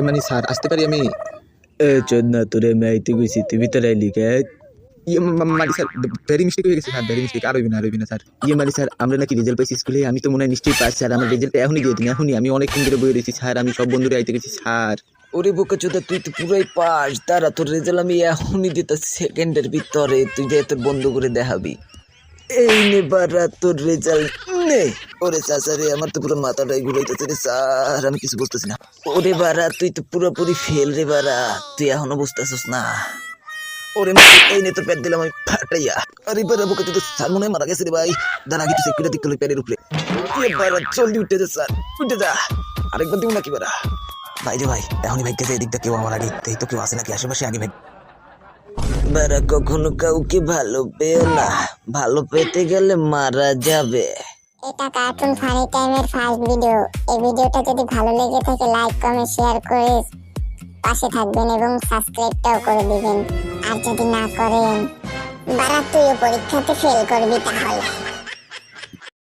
মানে স্যার আসতে পারি আমি? চোদ না তোরে আমি আইতে গেছি তুই ভিতরে আইলি কে? মানে স্যার ভেরি মিস্টেক হয়ে গেছে স্যার, ভেরি মিস্টেক। আর হইবি না স্যার। মানে স্যার আমরা নাকি রেজাল্ট পাইছি স্কুলে? আমি তো মনে হয় নিশ্চয়ই পাস স্যার, আমার রেজাল্ট এখনই দিয়ে দিন এখনই। আমি অনেকক্ষণ ধরে বই রয়েছি স্যার, আমি সব বন্ধুরা আইতে গেছি স্যার। ওরে বোকা চোদা, তুই তো পুরাই পাস। তারা তোর রেজাল্ট আমি এখনই দিতে সেকেন্ডের ভিতরে, তুই যে তোর বন্ধ করে দেখাবি। এই নে বারা তোর রেজাল্ট নে। ওরে চাচারে, আমার তো পুরো মাথাটাই ঘুরাইতেছে রে স্যার, আমি কিছু বুঝতেছি না। ওরে বারা তুই তো পুরোপুরি ফেল রে বারা, তুই এখনো বুঝতেছিস না। ওরে এই নে তোর পেট দিলাম আমি ফাটাইয়া। আরে বারা বোকা চোদা, স্যার মনে হয় মারা গেছে রে ভাই। দাঁড়া আগে তো চেক করে দেখতে হলো পেটের উপরে। বারা জলদি উঠে যা স্যার, উঠে যা। আরেকবার দিব নাকি বারা? ভাই রে ভাই, এখনই ভাইকে যে এদিকটা কেউ আমার আগে, এই তো কেউ আসে নাকি আশেপাশে? আগে ভাই বারা কখনো কাউকে ভালো পেও না, ভালো পেতে গেলে মারা যাবে। এটা কার্টুন ফানি টাইমের ফার্স্ট ভিডিও। এই ভিডিওটা যদি ভালো লেগে থাকে লাইক কমেন্ট শেয়ার করে পাশে থাকবেন এবং সাবস্ক্রাইবটাও করে দিবেন। আর যদি না করেন বারা তুইও পরীক্ষাতে ফেল করবি তাহলে।